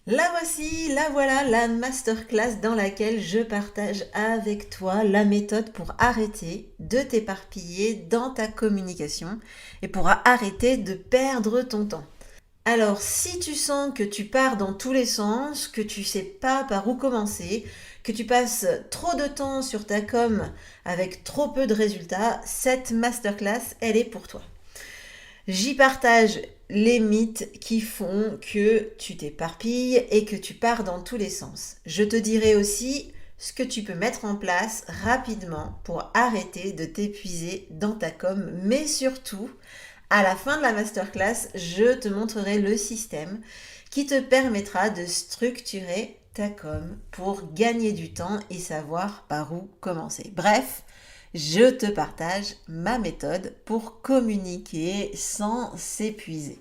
La voici, la voilà, la masterclass dans laquelle je partage avec toi la méthode pour arrêter de t'éparpiller dans ta communication et pour arrêter de perdre ton temps. Alors, si tu sens que tu pars dans tous les sens, que tu sais pas par où commencer, que tu passes trop de temps sur ta com avec trop peu de résultats, cette masterclass, elle est pour toi. J'y partage les mythes qui font que tu t'éparpilles et que tu pars dans tous les sens. Je te dirai aussi ce que tu peux mettre en place rapidement pour arrêter de t'épuiser dans ta com, mais surtout, à la fin de la masterclass, je te montrerai le système qui te permettra de structurer ta com pour gagner du temps et savoir par où commencer. Bref, je te partage ma méthode pour communiquer sans s'épuiser.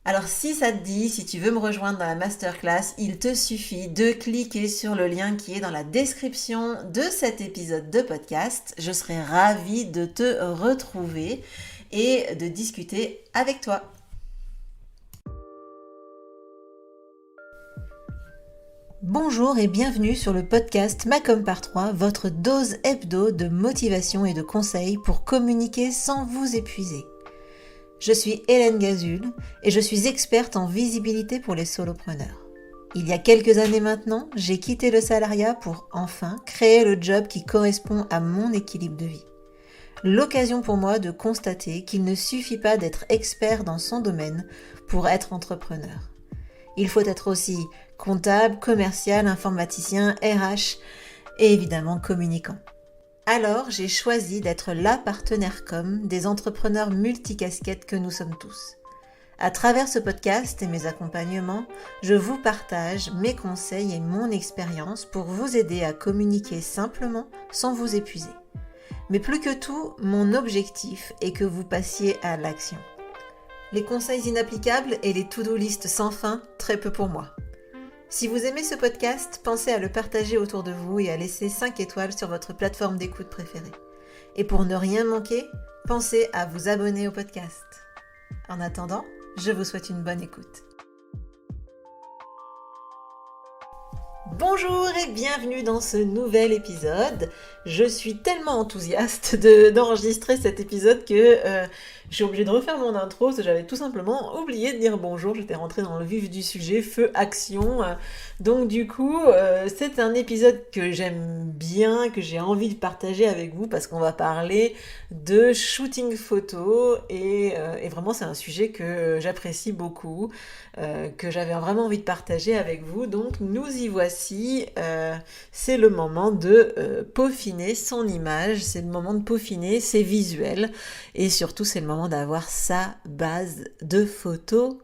Alors si ça te dit, si tu veux me rejoindre dans la masterclass, il te suffit de cliquer sur le lien qui est dans la description de cet épisode de podcast. Je serai ravie de te retrouver et de discuter avec toi. Bonjour et bienvenue sur le podcast Macom par 3, votre dose hebdo de motivation et de conseils pour communiquer sans vous épuiser. Je suis Hélène Gazul et je suis experte en visibilité pour les solopreneurs. Il y a quelques années maintenant, j'ai quitté le salariat pour enfin créer le job qui correspond à mon équilibre de vie. L'occasion pour moi de constater qu'il ne suffit pas d'être expert dans son domaine pour être entrepreneur. Il faut être aussi comptable, commercial, informaticien, RH et évidemment communicant. Alors, j'ai choisi d'être la partenaire com des entrepreneurs multicasquettes que nous sommes tous. À travers ce podcast et mes accompagnements, je vous partage mes conseils et mon expérience pour vous aider à communiquer simplement sans vous épuiser. Mais plus que tout, mon objectif est que vous passiez à l'action. Les conseils inapplicables et les to-do list sans fin, très peu pour moi. Si vous aimez ce podcast, pensez à le partager autour de vous et à laisser 5 étoiles sur votre plateforme d'écoute préférée. Et pour ne rien manquer, pensez à vous abonner au podcast. En attendant, je vous souhaite une bonne écoute. Bonjour et bienvenue dans ce nouvel épisode. Je suis tellement enthousiaste d'enregistrer cet épisode que je suis obligée de refaire mon intro parce que j'avais tout simplement oublié de dire bonjour. J'étais rentrée dans le vif du sujet, feu action. Donc du coup, c'est un épisode que j'aime bien, que j'ai envie de partager avec vous parce qu'on va parler de shooting photo et vraiment c'est un sujet que j'apprécie beaucoup, que j'avais vraiment envie de partager avec vous. Donc nous y voici, c'est le moment de peaufiner son image, c'est le moment de peaufiner ses visuels et surtout c'est le moment d'avoir sa base de photos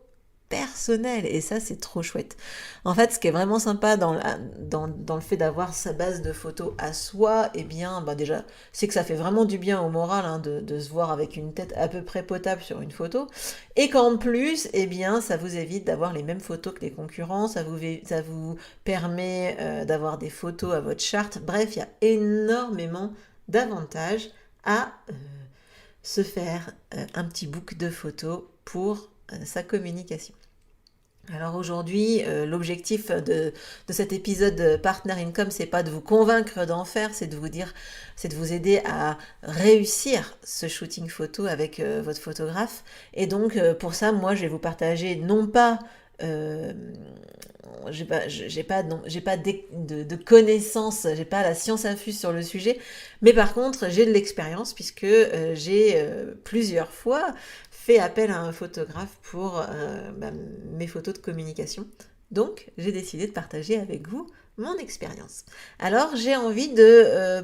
personnelle et ça c'est trop chouette. En fait ce qui est vraiment sympa dans le fait d'avoir sa base de photos à soi, eh bien déjà c'est que ça fait vraiment du bien au moral de se voir avec une tête à peu près potable sur une photo et qu'en plus eh bien ça vous évite d'avoir les mêmes photos que les concurrents, ça vous permet d'avoir des photos à votre charte. Bref, il y a énormément d'avantages à se faire un petit book de photos pour sa communication. Alors aujourd'hui, l'objectif de cet épisode Partner Income, c'est pas de vous convaincre d'en faire, c'est de vous aider à réussir ce shooting photo avec votre photographe. Et donc pour ça, moi, je vais vous partager non pas j'ai pas de connaissances, j'ai pas la science infuse sur le sujet, mais par contre j'ai de l'expérience puisque j'ai plusieurs fois fait appel à un photographe pour mes photos de communication. Donc j'ai décidé de partager avec vous mon expérience. Alors j'ai envie de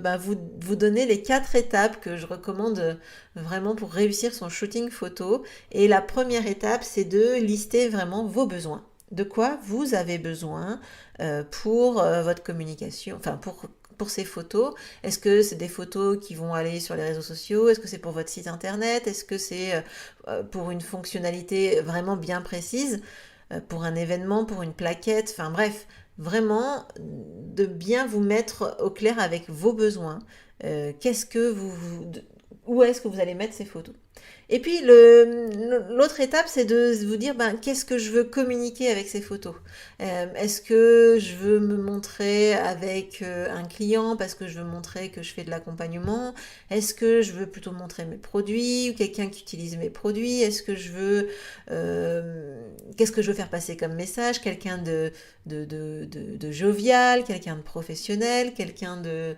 vous donner les 4 étapes que je recommande vraiment pour réussir son shooting photo. Et la première étape, c'est de lister vraiment vos besoins. De quoi vous avez besoin pour votre communication, enfin pour ces photos. Est-ce que c'est des photos qui vont aller sur les réseaux sociaux? Est-ce que c'est pour votre site internet? Est-ce que c'est pour une fonctionnalité vraiment bien précise? Pour un événement, pour une plaquette? Enfin bref, vraiment de bien vous mettre au clair avec vos besoins. Où est-ce que vous allez mettre ces photos? Et puis l'autre étape, c'est de vous dire, ben, qu'est-ce que je veux communiquer avec ces photos? Est-ce que je veux me montrer avec un client parce que je veux montrer que je fais de l'accompagnement? Est-ce que je veux plutôt montrer mes produits ou quelqu'un qui utilise mes produits? Est-ce que je veux, qu'est-ce que je veux faire passer comme message? Quelqu'un de jovial, quelqu'un de professionnel, quelqu'un de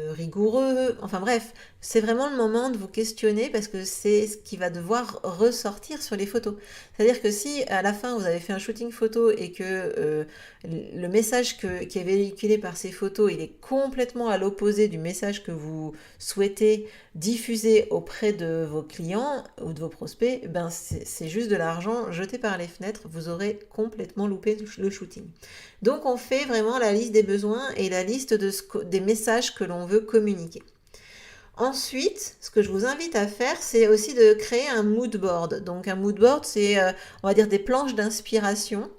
rigoureux, enfin bref, c'est vraiment le moment de vous questionner parce que c'est ce qui va devoir ressortir sur les photos. C'est-à-dire que si à la fin vous avez fait un shooting photo et que le message qui est véhiculé par ces photos, il est complètement à l'opposé du message que vous souhaitez diffuser auprès de vos clients ou de vos prospects, ben c'est juste de l'argent jeté par les fenêtres, vous aurez complètement loupé le shooting. Donc on fait vraiment la liste des besoins et la liste des messages que l'on veut communiquer. Ensuite, ce que je vous invite à faire, c'est aussi de créer un mood board. Donc un mood board, c'est, on va dire, des planches d'inspiration.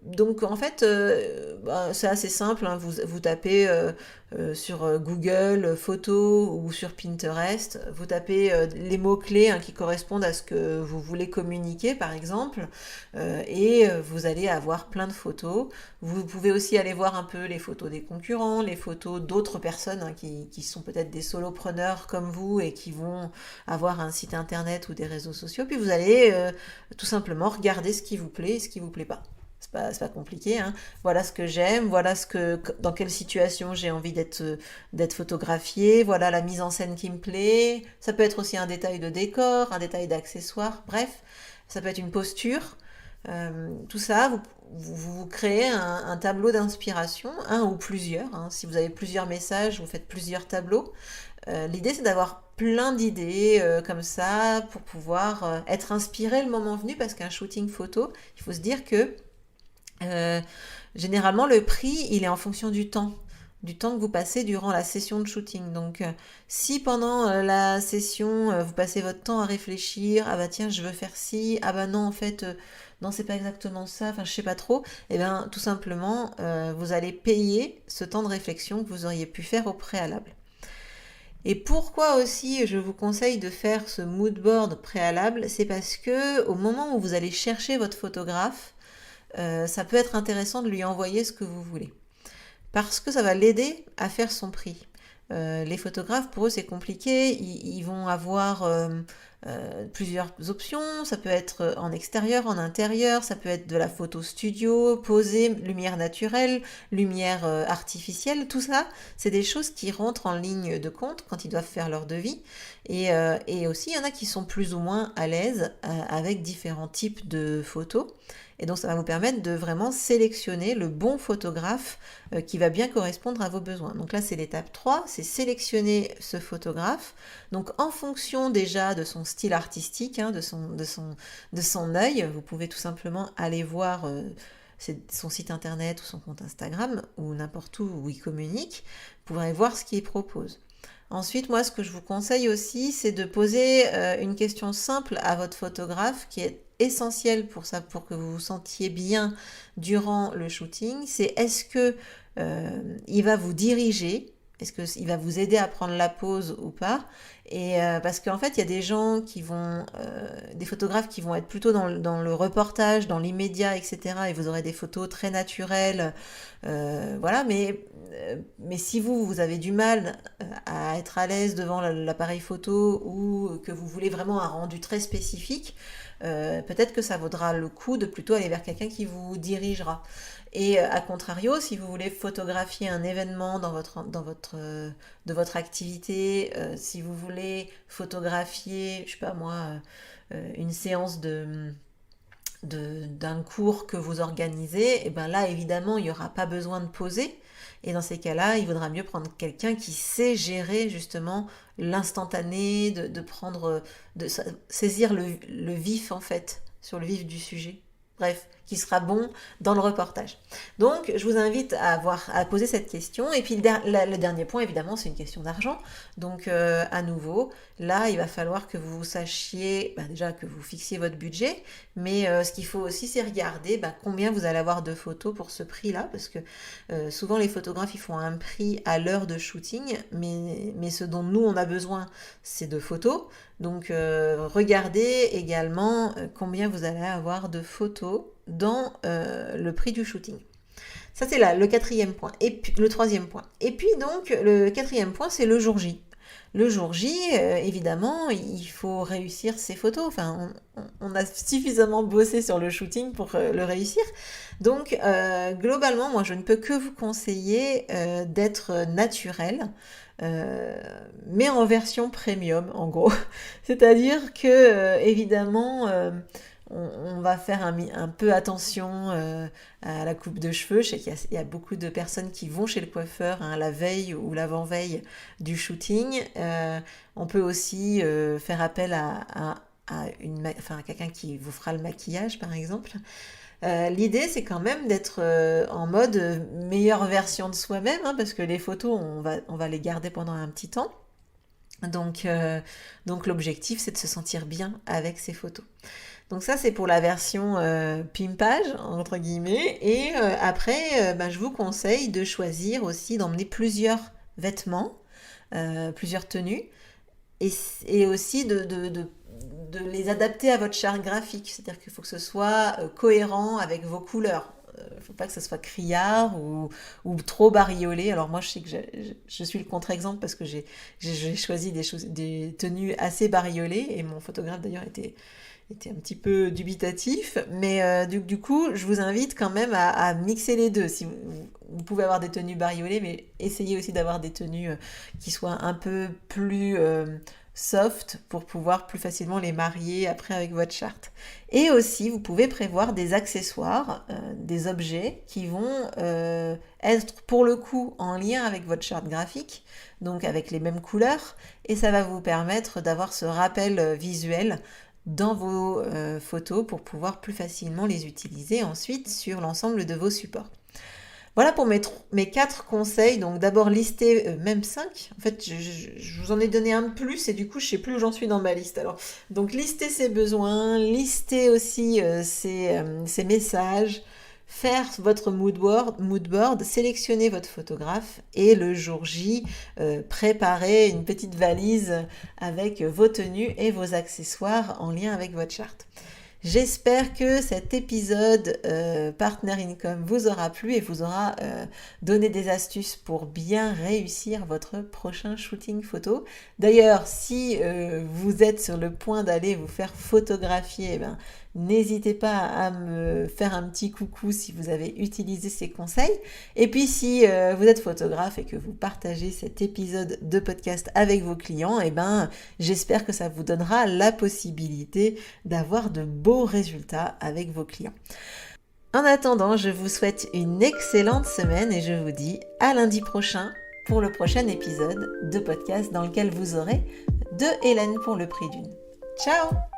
Donc en fait, c'est assez simple, hein. Vous tapez sur Google Photos ou sur Pinterest, vous tapez les mots-clés, hein, qui correspondent à ce que vous voulez communiquer par exemple, et vous allez avoir plein de photos. Vous pouvez aussi aller voir un peu les photos des concurrents, les photos d'autres personnes, hein, qui sont peut-être des solopreneurs comme vous et qui vont avoir un site internet ou des réseaux sociaux, puis vous allez tout simplement regarder ce qui vous plaît et ce qui vous plaît pas. C'est pas compliqué, hein. Voilà ce que j'aime, voilà dans quelle situation j'ai envie d'être photographiée, voilà la mise en scène qui me plaît. Ça peut être aussi un détail de décor, un détail d'accessoire, bref, ça peut être une posture. Tout ça, vous créez un tableau d'inspiration, un ou plusieurs, hein. Si vous avez plusieurs messages, vous faites plusieurs tableaux. L'idée, c'est d'avoir plein d'idées comme ça pour pouvoir être inspiré le moment venu, parce qu'un shooting photo, il faut se dire que euh, généralement, le prix, il est en fonction du temps que vous passez durant la session de shooting. Donc, si pendant la session, vous passez votre temps à réfléchir, ah bah tiens, je veux faire ci, ah bah non, en fait, non, c'est pas exactement ça, enfin, je sais pas trop, et bien, tout simplement, vous allez payer ce temps de réflexion que vous auriez pu faire au préalable. Et pourquoi aussi je vous conseille de faire ce mood board préalable, c'est parce que au moment où vous allez chercher votre photographe, ça peut être intéressant de lui envoyer ce que vous voulez. Parce que ça va l'aider à faire son prix. Les photographes, pour eux, c'est compliqué. Ils vont avoir plusieurs options. Ça peut être en extérieur, en intérieur. Ça peut être de la photo studio, posée, lumière naturelle, lumière artificielle. Tout ça, c'est des choses qui rentrent en ligne de compte quand ils doivent faire leur devis. Et aussi, il y en a qui sont plus ou moins à l'aise avec différents types de photos. Et donc ça va vous permettre de vraiment sélectionner le bon photographe qui va bien correspondre à vos besoins. Donc là, c'est l'étape 3, c'est sélectionner ce photographe. Donc en fonction déjà de son style artistique, hein, de son œil, vous pouvez tout simplement aller voir son site internet ou son compte Instagram ou n'importe où il communique. Vous pourrez voir ce qu'il propose. Ensuite, moi, ce que je vous conseille aussi, c'est de poser une question simple à votre photographe qui est essentielle pour ça, pour que vous vous sentiez bien durant le shooting. C'est est-ce que il va vous diriger? Est-ce qu'il va vous aider à prendre la pause ou pas? Et parce qu'en fait, il y a des gens qui vont, des photographes qui vont être plutôt dans le reportage, dans l'immédiat, etc. Et vous aurez des photos très naturelles, voilà. Mais si vous avez du mal à être à l'aise devant l'appareil photo ou que vous voulez vraiment un rendu très spécifique, peut-être que ça vaudra le coup de plutôt aller vers quelqu'un qui vous dirigera. Et à contrario, si vous voulez photographier un événement de votre activité, si vous voulez photographier, je sais pas moi, une séance d'un cours que vous organisez, et ben là évidemment il n'y aura pas besoin de poser. Et dans ces cas-là, il vaudra mieux prendre quelqu'un qui sait gérer l'instantané, de saisir le vif en fait, sur le vif du sujet. Bref, qui sera bon dans le reportage. Donc, je vous invite à poser cette question. Et puis, le dernier point, évidemment, c'est une question d'argent. Donc, à nouveau, là, il va falloir que vous sachiez, déjà que vous fixiez votre budget, mais ce qu'il faut aussi, c'est regarder combien vous allez avoir de photos pour ce prix-là, parce que souvent, les photographes, ils font un prix à l'heure de shooting, mais ce dont nous, on a besoin, c'est de photos. Donc regardez également combien vous allez avoir de photos dans le prix du shooting. Ça c'est là le quatrième point. Et puis le troisième point. Et puis donc le quatrième point, c'est le jour J. Le jour J, évidemment, il faut réussir ses photos. Enfin, on a suffisamment bossé sur le shooting pour le réussir. Donc, globalement, moi, je ne peux que vous conseiller d'être naturel, mais en version premium, en gros. C'est-à-dire que, évidemment, on va faire un peu attention à la coupe de cheveux. Je sais qu'il y a beaucoup de personnes qui vont chez le coiffeur la veille ou l'avant-veille du shooting. On peut aussi faire appel à quelqu'un qui vous fera le maquillage, par exemple. L'idée, c'est quand même d'être en mode meilleure version de soi-même, hein, parce que les photos, on va les garder pendant un petit temps. Donc l'objectif, c'est de se sentir bien avec ces photos. Donc ça, c'est pour la version pimpage, entre guillemets. Et après, je vous conseille de choisir aussi d'emmener plusieurs vêtements, plusieurs tenues, et aussi de les adapter à votre charte graphique. C'est-à-dire qu'il faut que ce soit cohérent avec vos couleurs. Il ne faut pas que ce soit criard ou trop bariolé. Alors moi, je sais que je suis le contre-exemple parce que j'ai choisi des tenues assez bariolées et mon photographe d'ailleurs était un petit peu dubitatif, mais du coup, je vous invite quand même à mixer les deux. Si vous pouvez avoir des tenues bariolées, mais essayez aussi d'avoir des tenues qui soient un peu plus soft pour pouvoir plus facilement les marier après avec votre charte. Et aussi, vous pouvez prévoir des accessoires, des objets qui vont être pour le coup en lien avec votre charte graphique, donc avec les mêmes couleurs, et ça va vous permettre d'avoir ce rappel visuel dans vos photos pour pouvoir plus facilement les utiliser ensuite sur l'ensemble de vos supports. Voilà pour mes 4 conseils. Donc d'abord lister, même 5. En fait, je vous en ai donné un de plus et du coup, je ne sais plus où j'en suis dans ma liste. Alors, donc lister ses besoins, lister aussi ses messages, faire votre mood board, sélectionner votre photographe et le jour J, préparer une petite valise avec vos tenues et vos accessoires en lien avec votre charte. J'espère que cet épisode Partner Income vous aura plu et vous aura donné des astuces pour bien réussir votre prochain shooting photo. D'ailleurs, si vous êtes sur le point d'aller vous faire photographier, n'hésitez pas à me faire un petit coucou si vous avez utilisé ces conseils. Et puis si vous êtes photographe et que vous partagez cet épisode de podcast avec vos clients, j'espère que ça vous donnera la possibilité d'avoir de beaux résultats avec vos clients. En attendant, je vous souhaite une excellente semaine et je vous dis à lundi prochain pour le prochain épisode de podcast dans lequel vous aurez 2 Hélène pour le prix d'une. Ciao!